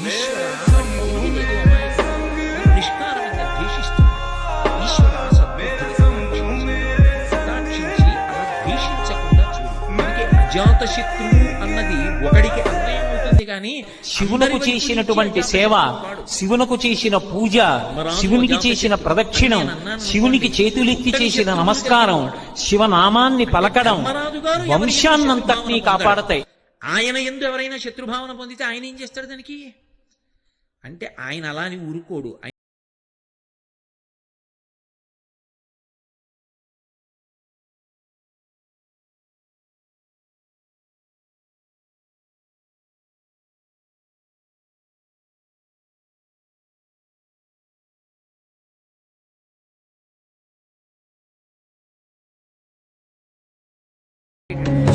ఈశ్వర వాడికి తెలియలేదు అమాయకుడు. నిష్కారణంగా ద్వేషిస్తున్నాడు. ఈశ్వర కటాక్షించి అలా ద్వేషించకుండా చూడు. అందుకే అజాత శత్రువు అన్నది ఒకడికి అన్వయం అవుతుంది కానీ శివునకు చేసినటువంటి సేవ, శివునకు చేసిన పూజ, శివునికి చేసిన ప్రదక్షిణం, శివునికి చేతులెత్తి చేసిన నమస్కారం, శివనామాన్ని పలకడం వంశాన్నంతటినీ కాపాడతాయి. ఆయన యందు ఎవరైనా శత్రుభావన పొందితే ఆయన ఏం చేస్తాడు దానికి? అంటే ఆయన అలా అని ఊరుకోడు.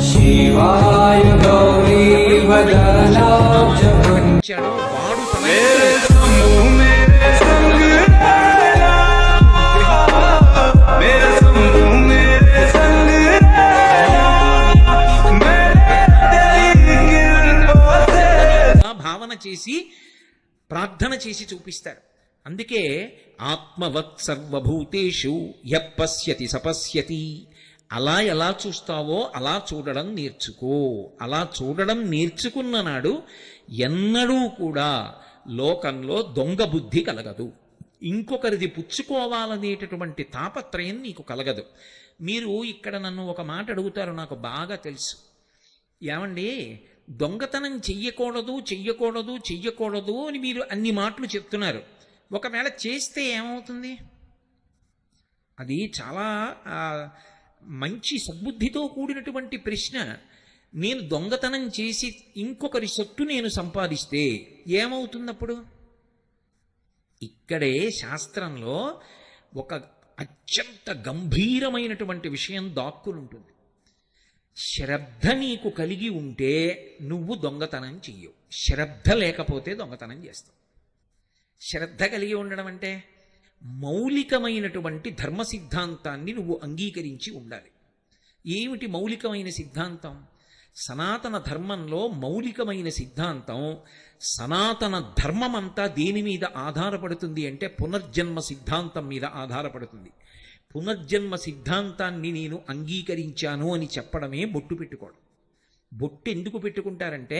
శివాయ గౌరీ వాడు భావన చేసి ప్రార్థన చేసి చూపిస్తారు. అందుకే ఆత్మవత్ సర్వభూతేషు యపశ్యతి సపశ్యతి. అలా ఎలా చూస్తావో అలా చూడడం నేర్చుకో. అలా చూడడం నేర్చుకున్న నాడు ఎన్నడూ కూడా లోకంలో దొంగ బుద్ధి కలగదు. ఇంకొకరిది పుచ్చుకోవాలనేటటువంటి తాపత్రయం నీకు కలగదు. మీరు ఇక్కడ నన్ను ఒక మాట అడుగుతారు, నాకు బాగా తెలుసు. ఏమండి, దొంగతనం చెయ్యకూడదు చెయ్యకూడదు చెయ్యకూడదు అని మీరు అన్ని మాటలు చెప్తున్నారు. ఒకవేళ చేస్తే ఏమవుతుంది? అది చాలా మంచి సద్బుద్ధితో కూడినటువంటి ప్రశ్న. నేను దొంగతనం చేసి ఇంకొకరి సొత్తు నేను సంపాదిస్తే ఏమవుతున్నప్పుడు? ఇక్కడే శాస్త్రంలో ఒక అత్యంత గంభీరమైనటువంటి విషయం దాక్కుని ఉంటుంది. శ్రద్ధ నీకు కలిగి ఉంటే నువ్వు దొంగతనం చెయ్యవు. శ్రద్ధ లేకపోతే దొంగతనం చేస్తావు. శ్రద్ధ కలిగి ఉండడం అంటే మౌలికమైనటువంటి ధర్మ సిద్ధాంతాన్ని నువ్వు అంగీకరించి ఉండాలి. ఏమిటి మౌలికమైన సిద్ధాంతం? సనాతన ధర్మంలో మౌలికమైన సిద్ధాంతం, సనాతన ధర్మం అంతా దేని మీద ఆధారపడుతుంది అంటే పునర్జన్మ సిద్ధాంతం మీద ఆధారపడుతుంది. పునర్జన్మ సిద్ధాంతాన్ని నేను అంగీకరించాను అని చెప్పడమే బొట్టు పెట్టుకోవడం. బొట్టు ఎందుకు పెట్టుకుంటారంటే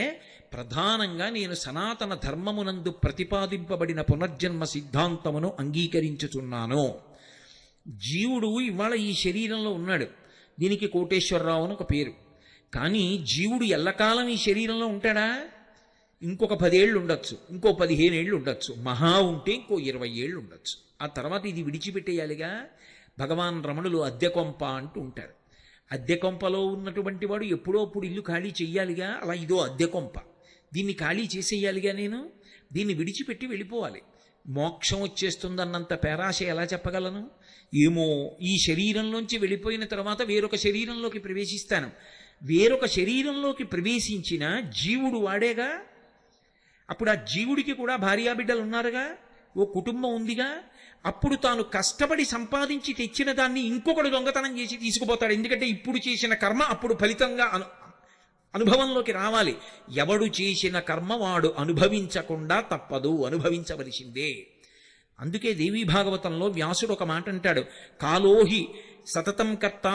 ప్రధానంగా నేను సనాతన ధర్మమునందు ప్రతిపాదింపబడిన పునర్జన్మ సిద్ధాంతమును అంగీకరించుచున్నాను. జీవుడు ఇవాళ ఈ శరీరంలో ఉన్నాడు. దీనికి కోటేశ్వరరావు అని ఒక పేరు. కానీ జీవుడు ఎల్లకాలం ఈ శరీరంలో ఉంటాడా? ఇంకొక 10 ఏళ్ళు ఉండొచ్చు, ఇంకో 15 ఏళ్ళు ఉండొచ్చు, మహా ఉంటే ఇంకో 20 ఏళ్ళు ఉండొచ్చు. ఆ తర్వాత ఇది విడిచిపెట్టేయాలిగా. భగవాన్ రమణులు అద్దె కొంప అంటూ ఉంటారు. అద్దె కొంపలో ఉన్నటువంటి వాడు ఎప్పుడో అప్పుడు ఇల్లు ఖాళీ చెయ్యాలిగా. అలా ఇదో అద్దె కొంప, దీన్ని ఖాళీ చేసేయాలిగా. నేను దీన్ని విడిచిపెట్టి వెళ్ళిపోవాలి. మోక్షం వచ్చేస్తుందన్నంత పేరాశ ఎలా చెప్పగలను? ఏమో, ఈ శరీరంలోంచి వెళ్ళిపోయిన తర్వాత వేరొక శరీరంలోకి ప్రవేశిస్తాను. వేరొక శరీరంలోకి ప్రవేశించిన జీవుడు వాడేగా. అప్పుడు ఆ జీవుడికి కూడా భార్యాబిడ్డలు ఉన్నారుగా, ఓ కుటుంబం ఉందిగా. అప్పుడు తాను కష్టపడి సంపాదించి తెచ్చిన దాన్ని ఇంకొకడు దొంగతనం చేసి తీసుకుపోతాడు. ఎందుకంటే ఇప్పుడు చేసిన కర్మ అప్పుడు ఫలితంగా అనుభవంలోకి రావాలి. ఎవడు చేసిన కర్మ వాడు అనుభవించకుండా తప్పదు, అనుభవించవలసిందే. అందుకే దేవీ భాగవతంలో వ్యాసుడు ఒక మాట అంటాడు, కాలోహి సతతం కర్త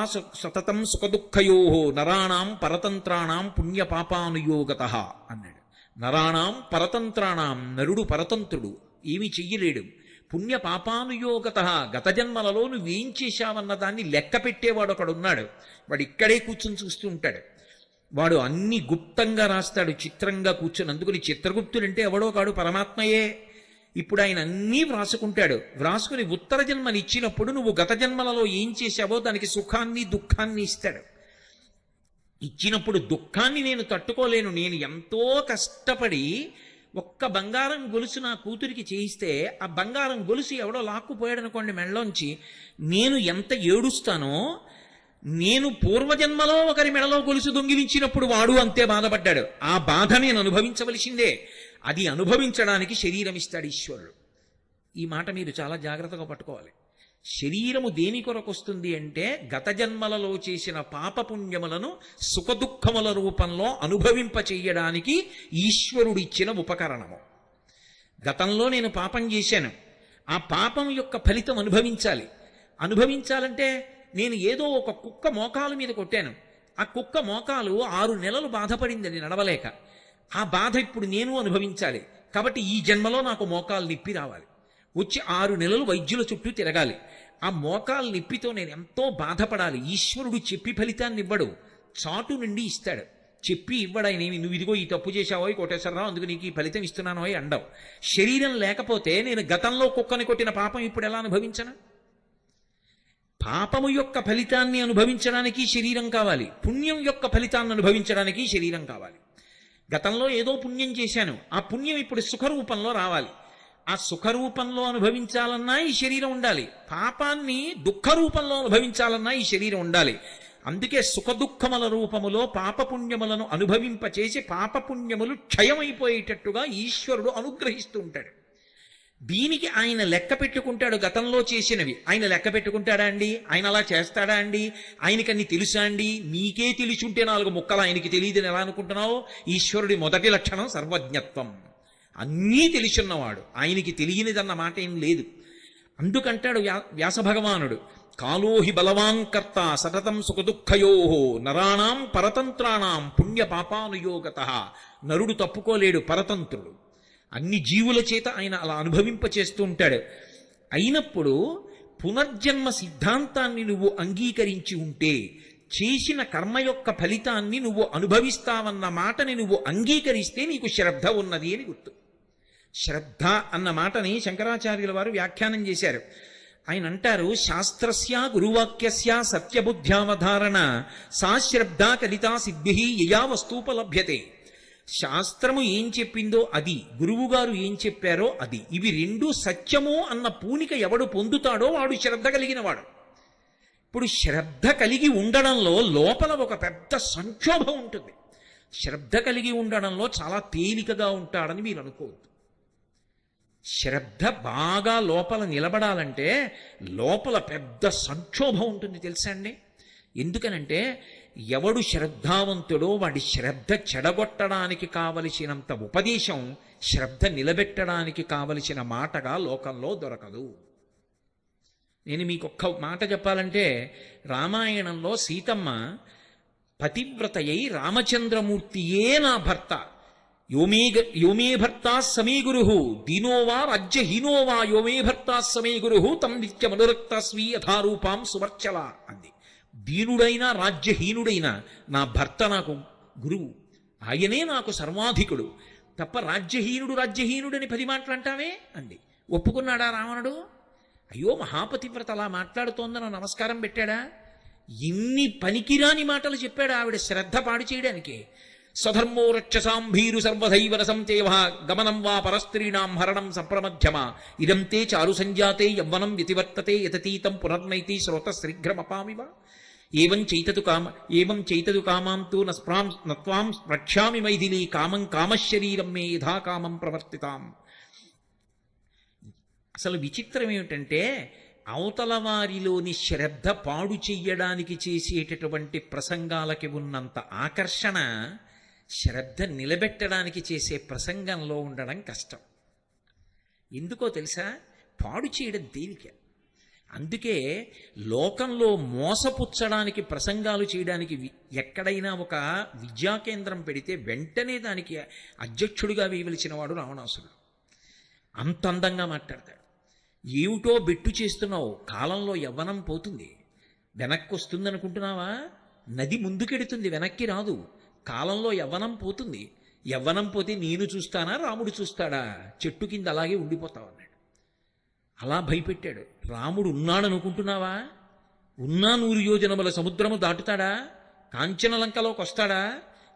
సతతం సుఖదుఃఖయో నరాణాం పరతంత్రాణం పుణ్యపాపానుయోగత అన్నాడు. నరాణాం పరతంత్రాణం, నరుడు పరతంత్రుడు, ఏమి చెయ్యలేడు. పుణ్యపాపానుయోగత, గత జన్మలలో నువ్వేం చేశావన్న దాన్ని లెక్క పెట్టేవాడు ఒకడున్నాడు. వాడు ఇక్కడే కూర్చొని చూస్తూ ఉంటాడు. వాడు అన్ని గుప్తంగా రాస్తాడు, చిత్రంగా కూర్చొని. అందుకని చిత్రగుప్తుడంటే ఎవడో కాడు, పరమాత్మయే. ఇప్పుడు ఆయన అన్నీ వ్రాసుకుంటాడు. వ్రాసుకుని ఉత్తర జన్మని ఇచ్చినప్పుడు నువ్వు గత జన్మలలో ఏం చేశావో దానికి సుఖాన్ని దుఃఖాన్ని ఇస్తాడు. ఇచ్చినప్పుడు దుఃఖాన్ని నేను తట్టుకోలేను, నేను ఎంతో కష్టపడి ఒక్క బంగారం గొలుసు నా కూతురికి చేయిస్తే ఆ బంగారం గొలుసు ఎవడో లాక్కుపోయాడు అనుకోండి మెడలోంచి, నేను ఎంత ఏడుస్తానో, నేను పూర్వజన్మలో ఒకరి మెడలో గొలుసు దొంగిలించినప్పుడు వాడు అంతే బాధపడ్డాడు. ఆ బాధ నేను అనుభవించవలసిందే. అది అనుభవించడానికి శరీరం ఇస్తాడు ఈశ్వరుడు. ఈ మాట మీరు చాలా జాగ్రత్తగా పట్టుకోవాలి. శరీరము దేని కొరకు వస్తుంది అంటే గత జన్మలలో చేసిన పాపపుణ్యములను సుఖదుఖముల రూపంలో అనుభవింప చెయ్యడానికి ఈశ్వరుడిచ్చిన ఉపకరణము. గతంలో నేను పాపం చేశాను, ఆ పాపం యొక్క ఫలితం అనుభవించాలంటే నేను ఏదో ఒక కుక్క మోకాలు మీద కొట్టాను, ఆ కుక్క మోకాలు 6 నెలలు బాధపడింది నడవలేక, ఆ బాధ ఇప్పుడు నేను అనుభవించాలి. కాబట్టి ఈ జన్మలో నాకు మోకాలు నిప్పి రావాలి, వచ్చి 6 నెలలు వైద్యుల చుట్టూ తిరగాలి, ఆ మోకాలు నిప్పితో నేను ఎంతో బాధపడాలి. ఈశ్వరుడు చెప్పి ఫలితాన్ని ఇవ్వడు, చాటు నుండి ఇస్తాడు. చెప్పి ఇవ్వడాయనేమి, నువ్వు ఇదిగో ఈ తప్పు చేశావో కోటేశ్వరరావు అందుకు నీకు ఈ ఫలితం ఇస్తున్నానో అండవు. శరీరం లేకపోతే నేను గతంలో కుక్కని కొట్టిన పాపం ఇప్పుడు ఎలా అనుభవించను? పాపము యొక్క ఫలితాన్ని అనుభవించడానికి శరీరం కావాలి, పుణ్యం యొక్క ఫలితాన్ని అనుభవించడానికి శరీరం కావాలి. గతంలో ఏదో పుణ్యం చేశాను, ఆ పుణ్యం ఇప్పుడు సుఖరూపంలో రావాలి, ఆ సుఖరూపంలో అనుభవించాలన్నా ఈ శరీరం ఉండాలి, పాపాన్ని దుఃఖరూపంలో అనుభవించాలన్నా ఈ శరీరం ఉండాలి. అందుకే సుఖదుఖముల రూపములో పాపపుణ్యములను అనుభవింపచేసి పాపపుణ్యములు క్షయమైపోయేటట్టుగా ఈశ్వరుడు అనుగ్రహిస్తూ ఉంటాడు. దీనికి ఆయన లెక్క పెట్టుకుంటాడు గతంలో చేసినవి. ఆయన లెక్క పెట్టుకుంటాడా అండి? ఆయన అలా చేస్తాడా అండి? ఆయనకన్నీ తెలుసా అండి? నీకే తెలిసుంటే 4 ముక్కలు ఆయనకి తెలియదని ఎలా అనుకుంటున్నావు? ఈశ్వరుడి మొదటి లక్షణం సర్వజ్ఞత్వం, అన్నీ తెలిసున్నవాడు, ఆయనకి తెలియనిదన్న మాట ఏం లేదు. అందుకంటాడు వ్యాస భగవానుడు, కాలోహి బలవాంకర్త సతతం సుఖదుఃఖయో నరాణాం పరతంత్రాణం పుణ్య పాపానుయోగత. నరుడు తప్పుకోలేడు, పరతంత్రుడు, అన్ని జీవుల చేత ఆయన అలా అనుభవింపచేస్తూ ఉంటాడు. అయినప్పుడు పునర్జన్మ సిద్ధాంతాన్ని నువ్వు అంగీకరించి ఉంటే, చేసిన కర్మ యొక్క ఫలితాన్ని నువ్వు అనుభవిస్తావన్న మాటని నువ్వు అంగీకరిస్తే నీకు శ్రద్ధ ఉన్నది అని గుర్తు. శ్రద్ధ అన్న మాటని శంకరాచార్యుల వారు వ్యాఖ్యానం చేశారు. ఆయన అంటారు, శాస్త్రస్య గురువాక్యస్య సత్యబుద్ధ్యావధారణ సా శ్రద్ధ కలితా సిద్ధి యయా వస్తూపలభ్యతే. శాస్త్రము ఏం చెప్పిందో అది, గురువుగారు ఏం చెప్పారో అది, ఇవి 2 సత్యము అన్న పూనిక ఎవడు పొందుతాడో వాడు శ్రద్ధ కలిగిన వాడు. ఇప్పుడు శ్రద్ధ కలిగి ఉండడంలో లోపల ఒక పెద్ద సంక్షోభం ఉంటుంది. శ్రద్ధ కలిగి ఉండడంలో చాలా తేలికగా ఉంటాడని మీరు అనుకోవద్దు. శ్రద్ధ బాగా లోపల నిలబడాలంటే లోపల పెద్ద సంక్షోభం ఉంటుంది తెలుసా అండి? ఎందుకనంటే ఎవడు శ్రద్ధావంతుడో వాడి శ్రద్ధ చెడగొట్టడానికి కావలసినంత ఉపదేశం శ్రద్ధ నిలబెట్టడానికి కావలసిన మాటగా లోకంలో దొరకదు. నేను మీకు ఒక్క మాట చెప్పాలంటే, రామాయణంలో సీతమ్మ పతివ్రతయై రామచంద్రమూర్తియే నా భర్త, యోమే భర్తా సమే గురు దీనోవా రాజ్యహీనోవా యోమే భర్తా సమే గురు తం నిత్యమనురక్తస్వీ యథారూపాం సువర్చల అంది. దీనుడైనా రాజ్యహీనుడైనా నా భర్త నాకు గురువు, ఆయనే నాకు సర్వాధికుడు తప్ప రాజ్యహీనుడని 10 మాటలు అంటావే అంది. ఒప్పుకున్నాడా రావణుడు? అయ్యో మహాపతివ్రత అలా మాట్లాడుతోందని నమస్కారం పెట్టాడా? ఇన్ని పనికిరాని మాటలు చెప్పాడు ఆవిడ శ్రద్ధ పాడు చేయడానికి. స్వధర్మో రక్షసాం భీరు సర్వధైవన సంచేవ గమనం వా పరస్త్రీణాం హరణం సంప్రమధ్యమ ఇదం తే చారు సంజాతే యవ్వనం వ్యతివర్తతే యతతీతం పునర్నైతి శ్రోత శీఘ్రమపామివ ఏవం చైతదు కామాంతు నత్వాం రక్ష్యామి మైథిలీ కామం కామశరీరం మే యథా కామం ప్రవర్తితాం. అసలు విచిత్రం ఏమిటంటే, అవతల వారిలోని శ్రద్ధ పాడు చెయ్యడానికి చేసేటటువంటి ప్రసంగాలకి ఉన్నంత ఆకర్షణ శ్రద్ధ నిలబెట్టడానికి చేసే ప్రసంగంలో ఉండడం కష్టం. ఎందుకో తెలుసా? పాడు చేయడం తేలిక. అందుకే లోకంలో మోసపుచ్చడానికి ప్రసంగాలు చేయడానికి ఎక్కడైనా ఒక విద్యా కేంద్రం పెడితే వెంటనే దానికి అధ్యక్షుడిగా వేయవలసిన వాడు రావణాసురుడు. అంత అందంగా మాట్లాడతాడు. ఏమిటో బెట్టు చేస్తున్నావు, కాలంలో యవ్వనం పోతుంది, వెనక్కి వస్తుంది అనుకుంటున్నావా? నది ముందుకెడుతుంది, వెనక్కి రాదు. కాలంలో యవ్వనం పోతుంది. యవ్వనం పోతే నేను చూస్తానా, రాముడు చూస్తాడా? చెట్టు కింద అలాగే ఉండిపోతావు అన్నాడు. అలా భయపెట్టాడు. రాముడు ఉన్నాడనుకుంటున్నావా? ఉన్నా 100 యోజనముల సముద్రము దాటుతాడా? కాంచనలంకలోకి వస్తాడా?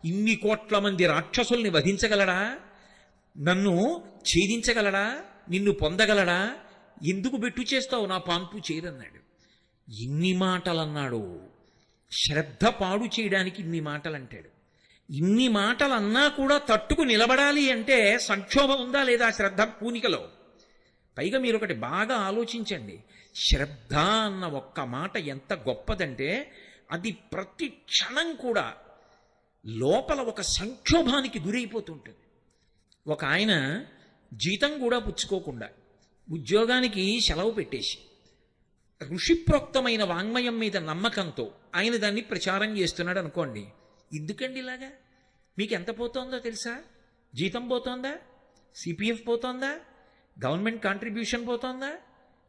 ఇన్ని కోట్ల మంది రాక్షసుల్ని వధించగలడా? నన్ను ఛేదించగలడా? నిన్ను పొందగలడా? ఎందుకు బెట్టు చేస్తావు, నా పాన్పు చేరన్నాడు. ఇన్ని మాటలు అన్నాడు. శ్రద్ధ పాడు చేయడానికి ఇన్ని మాటలు అంటాడు. ఇన్ని మాటలు అన్నా కూడా తట్టుకు నిలబడాలి అంటే సంక్షోభం ఉందా లేదా శ్రద్ధ పూనికలో? పైగా మీరు ఒకటి బాగా ఆలోచించండి. శ్రద్ధ అన్న ఒక్క మాట ఎంత గొప్పదంటే, అది ప్రతి క్షణం కూడా లోపల ఒక సంక్షోభానికి గురైపోతుంటుంది. ఒక ఆయన జీతం కూడా పుచ్చుకోకుండా ఉద్యోగానికి సెలవు పెట్టేసి ఋషిప్రోక్తమైన వాంగ్మయం మీద నమ్మకంతో ఆయన దాన్ని ప్రచారం చేస్తున్నాడు అనుకోండి. ఎందుకండి ఇలాగా? మీకు ఎంత పోతోందో తెలుసా? జీతం పోతోందా? సిపిఎఫ్ పోతోందా? గవర్నమెంట్ కాంట్రిబ్యూషన్ పోతోందా?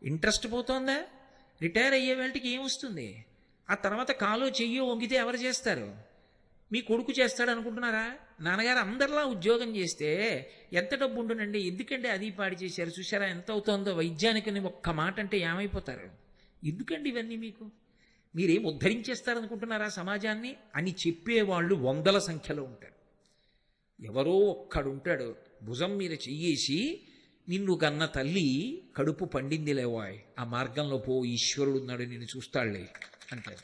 ఇంట్రెస్ట్ పోతోందా? రిటైర్ అయ్యే వాళ్ళకి ఏమొస్తుంది? ఆ తర్వాత కాలో చెయ్యో వంగితే ఎవరు చేస్తారు? మీ కొడుకు చేస్తాడు అనుకుంటున్నారా? నాన్నగారు అందరిలా ఉద్యోగం చేస్తే ఎంత డబ్బు ఉండునండి. ఎందుకంటే అది పాడి చేశారు చూసారా ఎంత అవుతోందో వైద్యానికి ఒక్క మాట అంటే ఏమైపోతారు? ఎందుకండి ఇవన్నీ మీకు? మీరేం ఉద్ధరించేస్తారనుకుంటున్నారా సమాజాన్ని అని చెప్పేవాళ్ళు వందల సంఖ్యలో ఉంటారు. ఎవరో ఒక్కడుంటాడు భుజం మీద చెయ్యేసి నిన్ను కన్న తల్లి కడుపు పండింది లేవాయ్, ఆ మార్గంలో పో, ఈశ్వరుడు ఉన్నాడు నిన్ను చూస్తాడులే అంటాడు.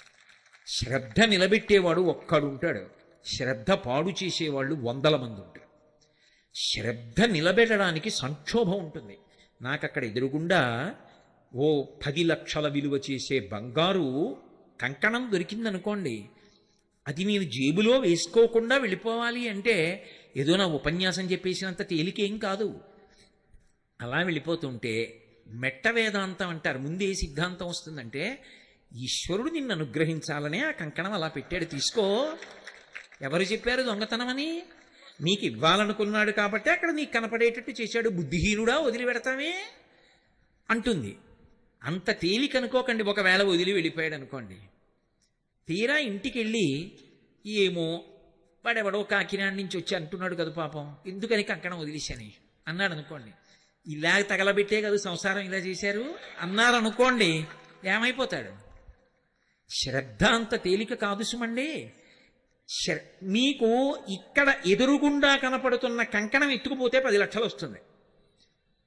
శ్రద్ధ నిలబెట్టేవాడు ఒక్కడుంటాడు, శ్రద్ధ పాడు చేసేవాళ్ళు వందల మంది ఉంటారు. శ్రద్ధ నిలబెట్టడానికి సంక్షోభం ఉంటుంది. నాకు అక్కడ ఎదురుగుండా ఓ 10 లక్షల విలువ చేసే బంగారు కంకణం దొరికిందనుకోండి, అది నేను జేబులో వేసుకోకుండా వెళ్ళిపోవాలి అంటే ఏదో నా ఉపన్యాసం చెప్పేసినంత తేలికేం కాదు. అలా వెళ్ళిపోతుంటే మెట్ట వేదాంతం అంటారు. ముందే సిద్ధాంతం వస్తుందంటే ఈశ్వరుడు నిన్ను అనుగ్రహించాలనే ఆ కంకణం అలా పెట్టాడు, తీసుకో. ఎవరు చెప్పారు దొంగతనమని? నీకు ఇవ్వాలనుకున్నాడు కాబట్టి అక్కడ నీకు కనపడేటట్టు చేశాడు. బుద్ధిహీనుడా వదిలిపెడతామే అంటుంది. అంత తేలిక అనుకోకండి. ఒకవేళ వదిలి వెళ్ళిపోయాడు అనుకోండి, తీరా ఇంటికి వెళ్ళి ఏమో వాడెవడో కాకినాడ నుంచి వచ్చి అంటున్నాడు కదా పాపం, ఎందుకని కంకణం వదిలేశాని అన్నాడు అనుకోండి. ఇలా తగలబెట్టే కదా సంసారం ఇలా చేశారు అన్నారు అనుకోండి, ఏమైపోతాడు? శ్రద్ధ అంత తేలిక కాదు సుమండి. మీకు ఇక్కడ ఎదురుగుండా కనపడుతున్న కంకణం ఎత్తుకుపోతే 10 లక్షలు వస్తుంది.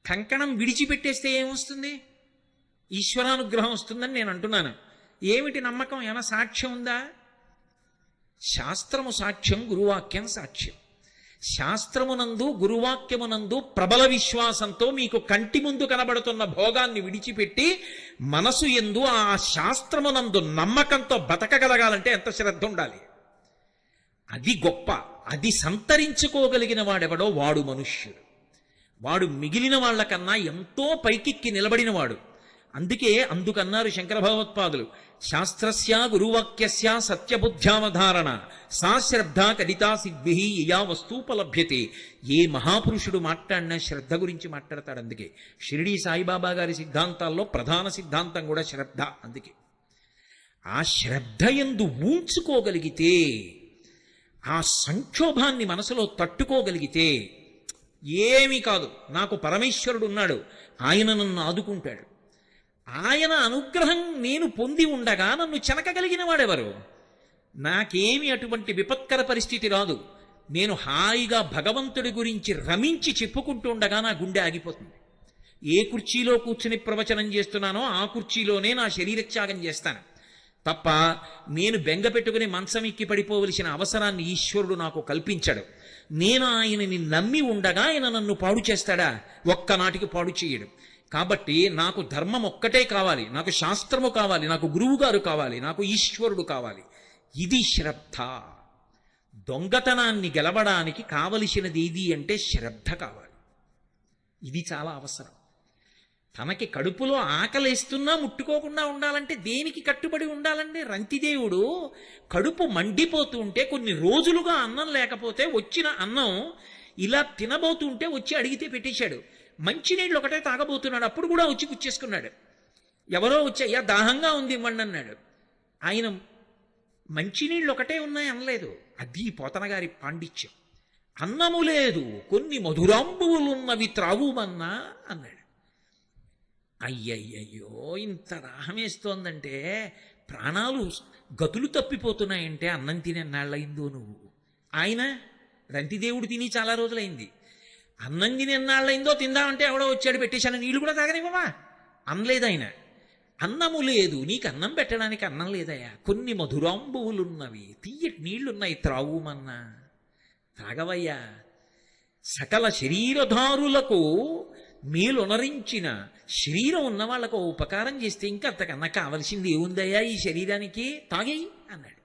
కంకణం విడిచిపెట్టేస్తే ఏమొస్తుంది? ఈశ్వరానుగ్రహం వస్తుందని నేను అంటున్నాను. ఏమిటి నమ్మకం? ఏమైనా సాక్ష్యం ఉందా? శాస్త్రము సాక్ష్యం, గురువాక్యం సాక్ష్యం. శాస్త్రమునందు గురువాక్యమునందు ప్రబల విశ్వాసంతో మీకు కంటి ముందు కనబడుతున్న భోగాన్ని విడిచిపెట్టి మనసు యందు ఆ శాస్త్రమునందు నమ్మకంతో బతకగలగాలంటే ఎంత శ్రద్ధ ఉండాలి? అది గొప్ప. అది సంతరించుకోగలిగిన వాడెవడో వాడు మనుష్యుడు. వాడు మిగిలిన వాళ్ళకన్నా ఎంతో పైకిక్కి నిలబడినవాడు. అందుకన్నారు శంకర భగవత్పాదులు, శాస్త్రస్య గురువాక్యస్య సత్యబుద్ధ్యావధారణ సా శ్రద్ధ కదితా సిద్భి యా వస్తూపలభ్యతే. ఏ మహాపురుషుడు మాట్లాడినా శ్రద్ధ గురించి మాట్లాడతాడు. అందుకే షిరిడీ సాయిబాబా గారి సిద్ధాంతాల్లో ప్రధాన సిద్ధాంతం కూడా శ్రద్ధ. అందుకే ఆ శ్రద్ధ యందు ఊంచుకోగలిగితే, ఆ సంక్షోభాన్ని మనసులో తట్టుకోగలిగితే ఏమీ కాదు. నాకు పరమేశ్వరుడు ఉన్నాడు, ఆయన నన్ను ఆదుకుంటాడు. ఆయన అనుగ్రహం నేను పొంది ఉండగా నన్ను చెనకగలిగిన వాడెవరు? నాకేమి అటువంటి విపత్కర పరిస్థితి రాదు. నేను హాయిగా భగవంతుడి గురించి రమించి చెప్పుకుంటూ ఉండగా నా గుండె ఆగిపోతుంది. ఏ కుర్చీలో కూర్చుని ప్రవచనం చేస్తున్నానో ఆ కుర్చీలోనే నా శరీరత్యాగం చేస్తాను తప్ప నేను బెంగ పెట్టుకుని మంచం ఎక్కి పడిపోవలసిన అవసరాన్ని ఈశ్వరుడు నాకు కల్పించాడు. నేను ఆయనని నమ్మి ఉండగా ఆయన నన్ను పాడు చేస్తాడా? ఒక్కనాటికి పాడు చేయడు. కాబట్టి నాకు ధర్మం ఒక్కటే కావాలి, నాకు శాస్త్రము కావాలి, నాకు గురువు గారు కావాలి, నాకు ఈశ్వరుడు కావాలి. ఇది శ్రద్ధ. దొంగతనాన్ని గెలవడానికి కావలసినది ఏది అంటే శ్రద్ధ కావాలి. ఇది చాలా అవసరం. తనకి కడుపులో ఆకలేస్తున్నా ముట్టుకోకుండా ఉండాలంటే దేనికి కట్టుబడి ఉండాలండి? రంతిదేవుడు కడుపు మండిపోతూ ఉంటే కొన్ని రోజులుగా అన్నం లేకపోతే వచ్చిన అన్నం ఇలా తినబోతుంటే వచ్చి అడిగితే పెట్టేశాడు. మంచినీళ్ళు ఒకటే తాగబోతున్నాడు, అప్పుడు కూడా వచ్చి పుచ్చేసుకున్నాడు. ఎవరో వచ్చి అయ్యా దాహంగా ఉంది ఇవ్వండి అన్నాడు. ఆయన మంచినీళ్ళు ఒకటే ఉన్నాయి అనలేదు. అది పోతనగారి పాండిత్యం. అన్నము లేదు, కొన్ని మధురాంబువులున్నవి త్రావుమన్నా అన్నాడు. అయ్యయ్యయ్యో, ఇంత దాహమేస్తోందంటే, ప్రాణాలు గతులు తప్పిపోతున్నాయంటే అన్నం తినే నాళ్ళయిందో నువ్వు. ఆయన రంతిదేవుడు తిని చాలా రోజులైంది. అన్నం తిని ఎన్నాళ్ళైందో తిందామంటే ఎవడో వచ్చాడు పెట్టేశాను, నీళ్ళు కూడా తాగనివ్వమా అనలేదు ఆయన. అన్నము లేదు, నీకు అన్నం పెట్టడానికి అన్నం లేదయ్యా, కొన్ని మధురాంబువులున్నవి, తీయటి నీళ్లున్నాయి త్రావుమన్నా. తాగవయ్యా. సకల శరీరధారులకు మేలునరించిన శరీరం ఉన్న వాళ్ళకు ఉపకారం చేస్తే ఇంకా అంతకన్నా కావలసింది ఏముందయ్యా ఈ శరీరానికి, తాగేయి అన్నాడు.